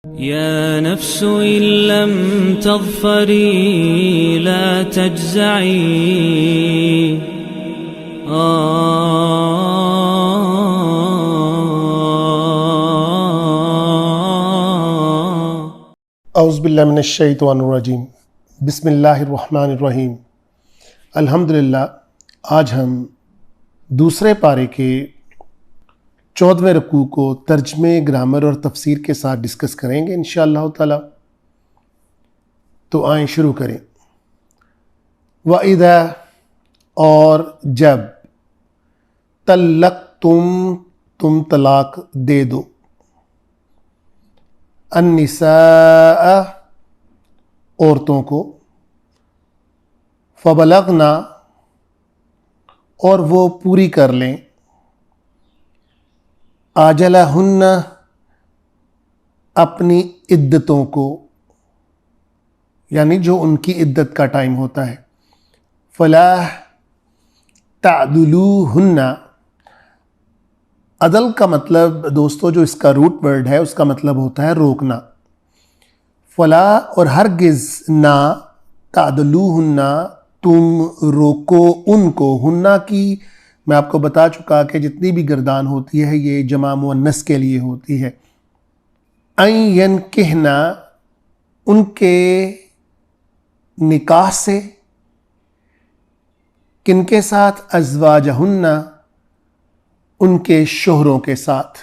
يا نفس إن لم تظفري لا تجزعي اعوذ باللہ من الشیطان الرجیم بسم اللہ الرحمن الرحیم۔ الحمدللہ آج ہم دوسرے پارے کے 14ویں رکوع کو ترجمے، گرامر اور تفسیر کے ساتھ ڈسکس کریں گے انشاءاللہ تعالی۔ تو آئیں شروع کریں۔ وَإِذَا، اور جب، طَلَّقْتُم، تم طلاق دے دو، النساء، عورتوں کو، فبلغنا، اور وہ پوری کر لیں، آجلہن، اپنی عدتوں کو، یعنی جو ان کی عدت کا ٹائم ہوتا ہے، فلا تعدلوہن، عدل کا مطلب دوستو جو اس کا روٹ ورڈ ہے اس کا مطلب ہوتا ہے روکنا۔ فلا، اور ہرگز نہ، تعدلوہن، تم روکو ان کو، ہنہ کی میں آپ کو بتا چکا کہ جتنی بھی گردان ہوتی ہے یہ جمع مؤنث کے لیے ہوتی ہے۔ ان ینکحن، ان کے نکاح سے، کن کے ساتھ؟ ازواجہن، ان کے شوہروں کے ساتھ،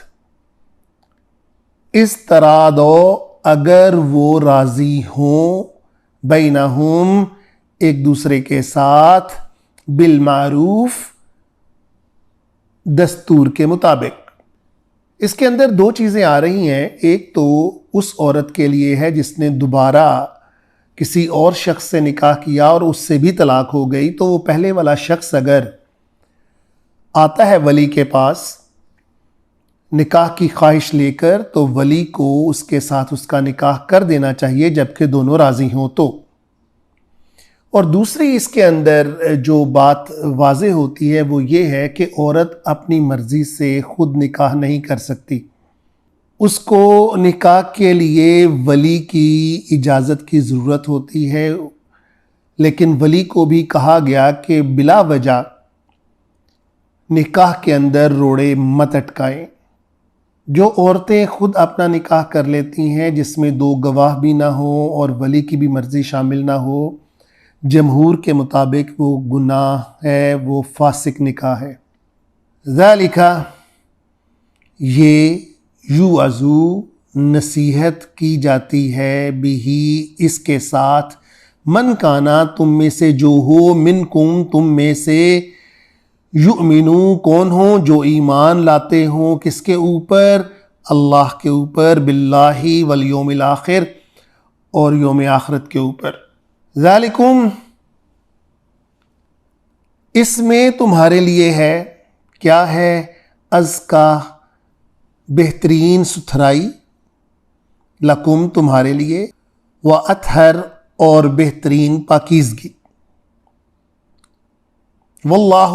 استرادو، اگر وہ راضی ہوں، بینہم، ایک دوسرے کے ساتھ، بالمعروف، دستور کے مطابق۔ اس کے اندر دو چیزیں آ رہی ہیں، ایک تو اس عورت کے لیے ہے جس نے دوبارہ کسی اور شخص سے نکاح کیا اور اس سے بھی طلاق ہو گئی، تو وہ پہلے والا شخص اگر آتا ہے ولی کے پاس نکاح کی خواہش لے کر، تو ولی کو اس کے ساتھ اس کا نکاح کر دینا چاہیے جبکہ دونوں راضی ہوں تو۔ اور دوسری اس کے اندر جو بات واضح ہوتی ہے وہ یہ ہے کہ عورت اپنی مرضی سے خود نکاح نہیں کر سکتی، اس کو نکاح کے لیے ولی کی اجازت کی ضرورت ہوتی ہے، لیکن ولی کو بھی کہا گیا کہ بلا وجہ نکاح کے اندر روڑے مت اٹکائیں۔ جو عورتیں خود اپنا نکاح کر لیتی ہیں جس میں دو گواہ بھی نہ ہوں اور ولی کی بھی مرضی شامل نہ ہو، جمہور کے مطابق وہ گناہ ہے، وہ فاسق نکاح ہے۔ ذالک، یہ، یوعظو، نصیحت کی جاتی ہے، بہی، اس کے ساتھ، من کانا، تم میں سے جو ہو، منکم، تم میں سے، یؤمنو، کون ہوں؟ جو ایمان لاتے ہوں، کس کے اوپر؟ اللہ کے اوپر، باللہ والیوم الآخر، اور یوم آخرت کے اوپر۔ ذالکم، اس میں تمہارے لیے ہے، کیا ہے؟ ازکا، بہترین ستھرائی، لکم، تمہارے لیے، واطہر، اور بہترین پاکیزگی۔ واللہ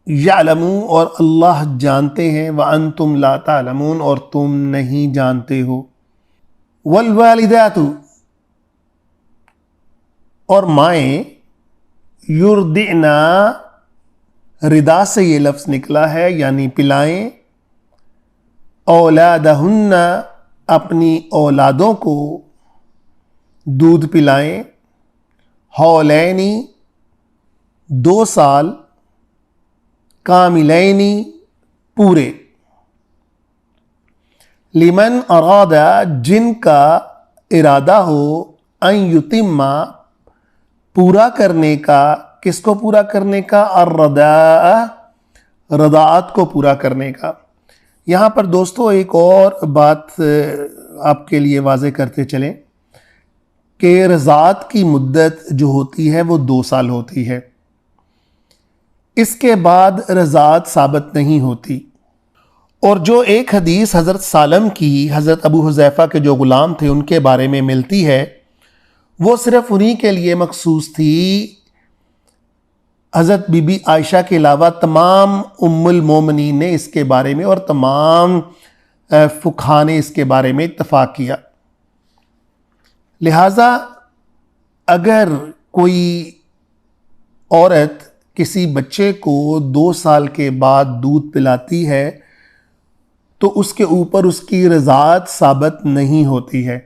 یعلم، اور اللہ جانتے ہیں، وانتم لا تعلمون، اور تم نہیں جانتے ہو۔ والوالدات، اور مائیں، یرضعن، رضا سے یہ لفظ نکلا ہے یعنی پلائیں، اولادہن، اپنی اولادوں کو دودھ پلائیں، حولینی، 2 سال، کاملینی، پورے، لمن اراد، جن کا ارادہ ہو، ان یتم، پورا کرنے کا، کس کو پورا کرنے کا؟ الرضاع، رضاعت کو پورا کرنے کا۔ یہاں پر دوستو ایک اور بات آپ کے لیے واضح کرتے چلیں کہ رضاعت کی مدت جو ہوتی ہے وہ 2 سال ہوتی ہے، اس کے بعد رضاعت ثابت نہیں ہوتی۔ اور جو ایک حدیث حضرت سالم کی، حضرت ابو حذیفہ کے جو غلام تھے ان کے بارے میں ملتی ہے، وہ صرف انہی کے لیے مخصوص تھی۔ حضرت بی بی عائشہ کے علاوہ تمام ام المومنین نے اس کے بارے میں اور تمام فقہا نے اس کے بارے میں اتفاق کیا۔ لہٰذا اگر کوئی عورت کسی بچے کو 2 سال کے بعد دودھ پلاتی ہے تو اس کے اوپر اس کی رضاعت ثابت نہیں ہوتی ہے.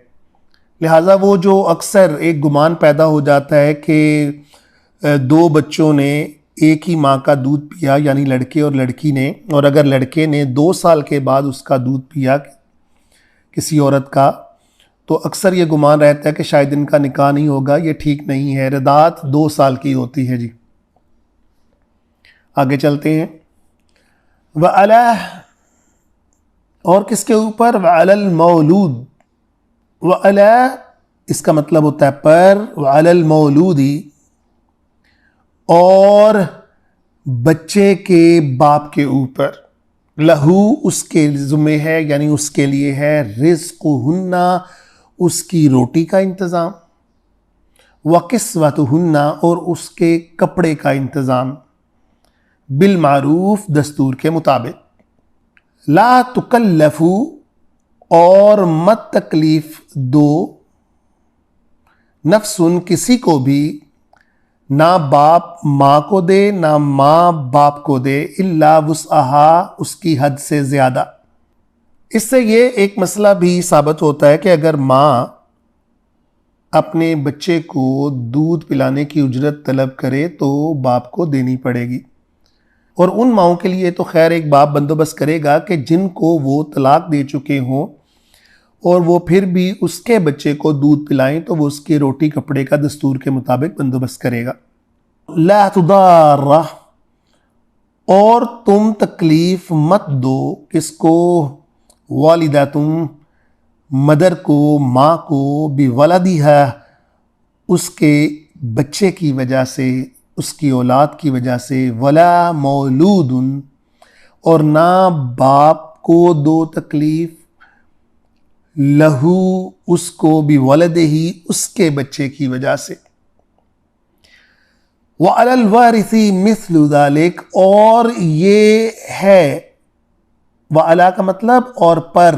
لہٰذا وہ جو اکثر ایک گمان پیدا ہو جاتا ہے کہ 2 بچوں نے ایک ہی ماں کا دودھ پیا، یعنی لڑکے اور لڑکی نے، اور اگر لڑکے نے 2 سال کے بعد اس کا دودھ پیا کسی عورت کا، تو اکثر یہ گمان رہتا ہے کہ شاید ان کا نکاح نہیں ہوگا. یہ ٹھیک نہیں ہے. رضاعت 2 سال کی ہوتی ہے. جی آگے چلتے ہیں. وَعَلَى، اور کس کے اوپر؟ وَعَلَى الْمَوْلُودِ. وَعَلَى اس کا مطلب ہوتا ہے پر، وَعَلَى الْمَوْلُودِ اور بچے کے باپ کے اوپر، لہو اس کے ذمہ ہے، یعنی اس کے لیے ہے، رزقہن اس کی روٹی کا انتظام، وکسوتہن اور اس کے کپڑے کا انتظام، بالمعروف دستور کے مطابق. لا تکلف اور مت تکلیف دو، نفس کسی کو بھی، نہ باپ ماں کو دے نہ ماں باپ کو دے، الا وسعہا اس کی حد سے زیادہ. اس سے یہ ایک مسئلہ بھی ثابت ہوتا ہے کہ اگر ماں اپنے بچے کو دودھ پلانے کی اجرت طلب کرے تو باپ کو دینی پڑے گی. اور ان ماؤں کے لیے تو خیر ایک باپ بندوبست کرے گا کہ جن کو وہ طلاق دے چکے ہوں اور وہ پھر بھی اس کے بچے کو دودھ پلائیں تو وہ اس کی روٹی کپڑے کا دستور کے مطابق بندوبست کرے گا. لا تضارہ اور تم تکلیف مت دو، کس کو؟ والدہ تم، مدر کو، ماں کو، بولدہا اس کے بچے کی وجہ سے، اس کی اولاد کی وجہ سے، ولا مولود اور نہ باپ کو دو تکلیف، لہو اس کو، بولدہی اس کے بچے کی وجہ سے. وعلی الوارث مثل ذلک اور یہ ہے، وعلی کا مطلب اور پر،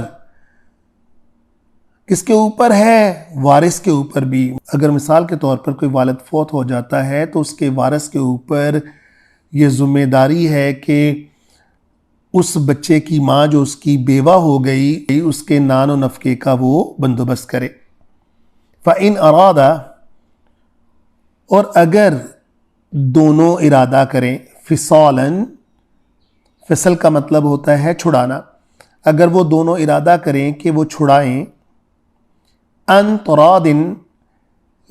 کس کے اوپر ہے؟ وارث کے اوپر بھی. اگر مثال کے طور پر کوئی والد فوت ہو جاتا ہے تو اس کے وارث کے اوپر یہ ذمہ داری ہے کہ اس بچے کی ماں جو اس کی بیوہ ہو گئی، اس کے نان و نفقے کا وہ بندوبست کرے. فَإِنْ أَرَادَ اور اگر دونوں ارادہ کریں، فصالاً، فصل کا مطلب ہوتا ہے چھڑانا، اگر وہ دونوں ارادہ کریں کہ وہ چھڑائیں، ان ترادن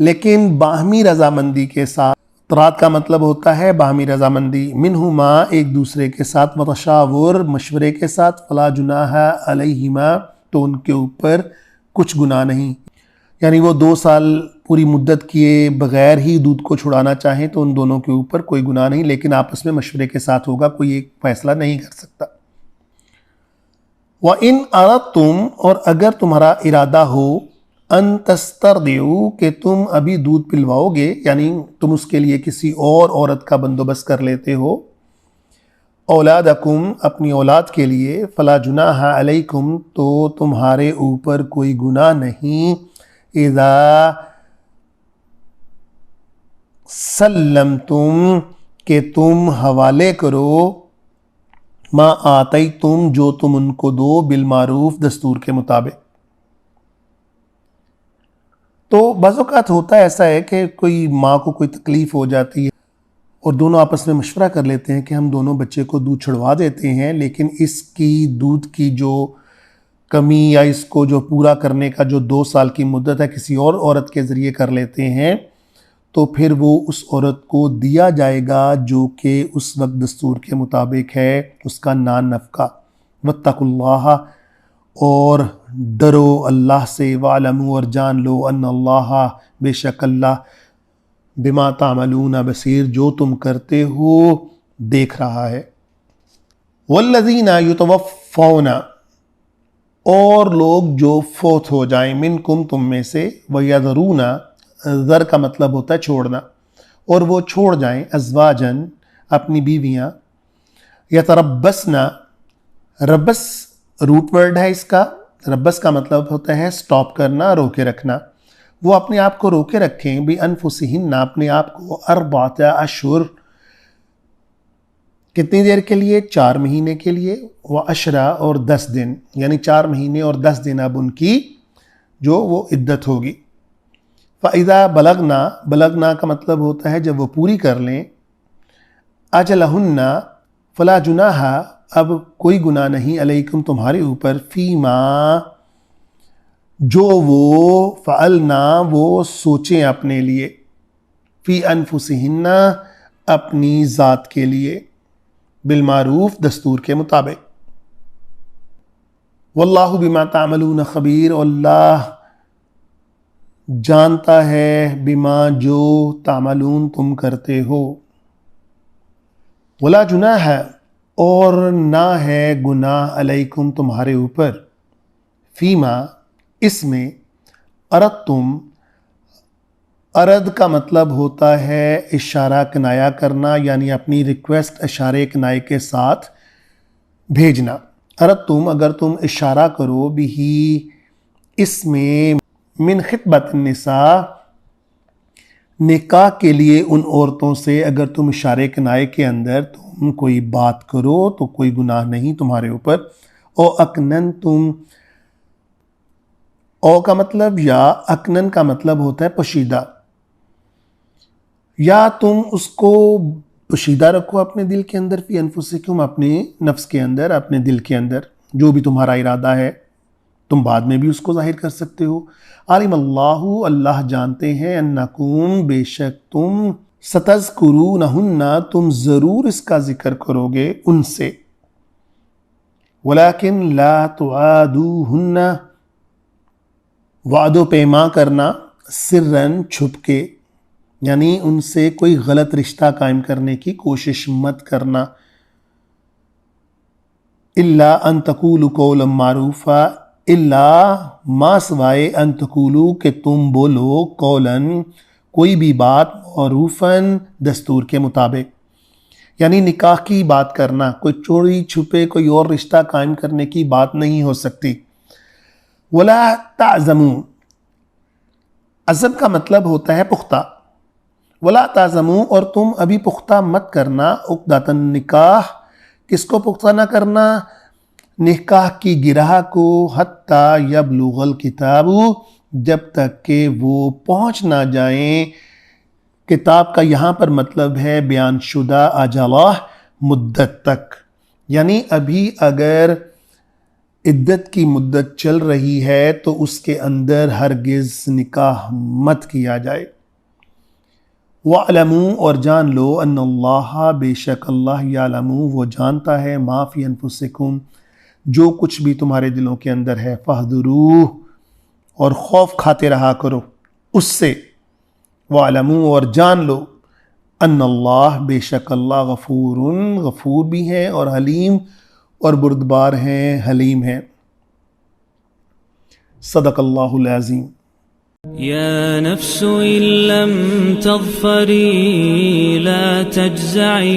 لیکن باہمی رضامندی کے ساتھ، تراد کا مطلب ہوتا ہے باہمی رضامندی، منہما ایک دوسرے کے ساتھ، وتشاور مشورے کے ساتھ، فلا جناح علیہما تو ان کے اوپر کچھ گناہ نہیں. یعنی وہ 2 سال پوری مدت کیے بغیر ہی دودھ کو چھڑانا چاہیں تو ان دونوں کے اوپر کوئی گناہ نہیں، لیکن آپس میں مشورے کے ساتھ ہوگا، کوئی ایک فیصلہ نہیں کر سکتا. وَإِنْ أَرَدْتُمْ اور اگر تمہارا ارادہ ہو، ان تسترضعوا کہ تم ابھی دودھ پلواؤ گے، یعنی تم اس کے لیے کسی اور عورت کا بندوبست کر لیتے ہو، اولادکم اپنی اولاد کے لیے، فلا جناح علیکم تو تمہارے اوپر کوئی گناہ نہیں، اذا سلمتم کہ تم حوالے کرو، ما آتیتم جو تم ان کو دو، بالمعروف دستور کے مطابق. تو بعض اوقات ہوتا ہے ایسا ہے کہ کوئی ماں کو کوئی تکلیف ہو جاتی ہے اور دونوں آپس میں مشورہ کر لیتے ہیں کہ ہم دونوں بچے کو دودھ چھڑوا دیتے ہیں، لیکن اس کی دودھ کی جو کمی یا اس کو جو پورا کرنے کا جو 2 سال کی مدت ہے کسی اور عورت کے ذریعے کر لیتے ہیں، تو پھر وہ اس عورت کو دیا جائے گا جو کہ اس وقت دستور کے مطابق ہے، اس کا نان نفقہ. واتقوا اللہ اور ڈرو اللہ سے، وَاعْلَمُوا اور جان لو، ان اللہ بے شک اللہ، بما تعملون بصیر جو تم کرتے ہو دیکھ رہا ہے. والذین یتوفون اور لوگ جو فوت ہو جائیں، منکم تم میں سے، ویذرون ذر کا مطلب ہوتا ہے چھوڑنا، اور وہ چھوڑ جائیں، ازواجن اپنی بیویاں، یتربصن ربس روٹ ورڈ ہے اس کا، ربس کا مطلب ہوتا ہے سٹاپ کرنا، روکے رکھنا، وہ اپنے آپ کو روکے رکھیں بِأَنفُسِهِنَّ اپنے آپ کو 4 اشہر کتنی دیر کے لیے 4 مہینے کے لیے وعشرہ اور 10 دن یعنی 4 مہینے اور 10 دن اب ان کی جو وہ عدت ہوگی فَإِذَا بلغنا کا مطلب ہوتا ہے جب وہ پوری کر لیں اجلہن فلا جناح اب کوئی گناہ نہیں علیکم تمہارے اوپر فیما جو وہ فعلنا وہ سوچیں اپنے لیے فی انفسہن اپنی ذات کے لیے بالمعروف دستور کے مطابق واللہ بما تعملون خبیر اللہ جانتا ہے بما جو تعملون تم کرتے ہو ولا جناح اور نہ ہے گناہ علیکم تمہارے اوپر فیما اس میں اردتم ارد کا مطلب ہوتا ہے اشارہ کنایہ کرنا یعنی اپنی ریکویسٹ اشارے کنائے کے ساتھ بھیجنا اردتم اگر تم اشارہ کرو بھی اس میں من خطبت النساء نکاح کے لیے ان عورتوں سے اگر تم اشارے کنائے کے اندر تم کوئی بات کرو تو کوئی گناہ نہیں تمہارے اوپر او اکنن تم او کا مطلب یا اکنن کا مطلب ہوتا ہے پوشیدہ یا تم اس کو پوشیدہ رکھو اپنے دل کے اندر فی انفسکم اپنے نفس کے اندر اپنے دل کے اندر جو بھی تمہارا ارادہ ہے تم بعد میں بھی اس کو ظاہر کر سکتے ہو عالم اللہ جانتے ہیں انکم بے شک تم ستذکرونہن تم ضرور اس کا ذکر کرو گے ان سے ولیکن لا تعادوہن وعد و پیما کرنا سرن چھپ کے یعنی ان سے کوئی غلط رشتہ قائم کرنے کی کوشش مت کرنا الا ان تقولوا قولا معروفا الا ما سوائے ان تقولوا کہ تم بولو قولا کوئی بھی بات معروفاً دستور کے مطابق یعنی نکاح کی بات کرنا کوئی چوری چھپے کوئی اور رشتہ قائم کرنے کی بات نہیں ہو سکتی ولا تعزموا عزم کا مطلب ہوتا ہے پختہ ولا تعزموا اور تم ابھی پختہ مت کرنا عقدۃ النکاح کس کو پختہ نہ کرنا نکاح کی گرہ کو حتیٰ یبلغ الکتاب جب تک کہ وہ پہنچ نہ جائیں کتاب کا یہاں پر مطلب ہے بیان شدہ اجلہ مدت تک یعنی ابھی اگر عدت کی مدت چل رہی ہے تو اس کے اندر ہرگز نکاح مت کیا جائے وَعْلَمُوا اور جان لو ان اللہ بے شک اللہ یعلم وہ جانتا ہے ما فی انفسکم جو کچھ بھی تمہارے دلوں کے اندر ہے فاحذروہ اور خوف کھاتے رہا کرو اس سے وَعْلَمُوا اور جان لو ان اللہ بے شک اللہ غفور بھی ہے اور حلیم اور بردبار ہیں حلیم ہیں صدق اللہ العظیم يا نفس إن لم تظفري لا تجزعي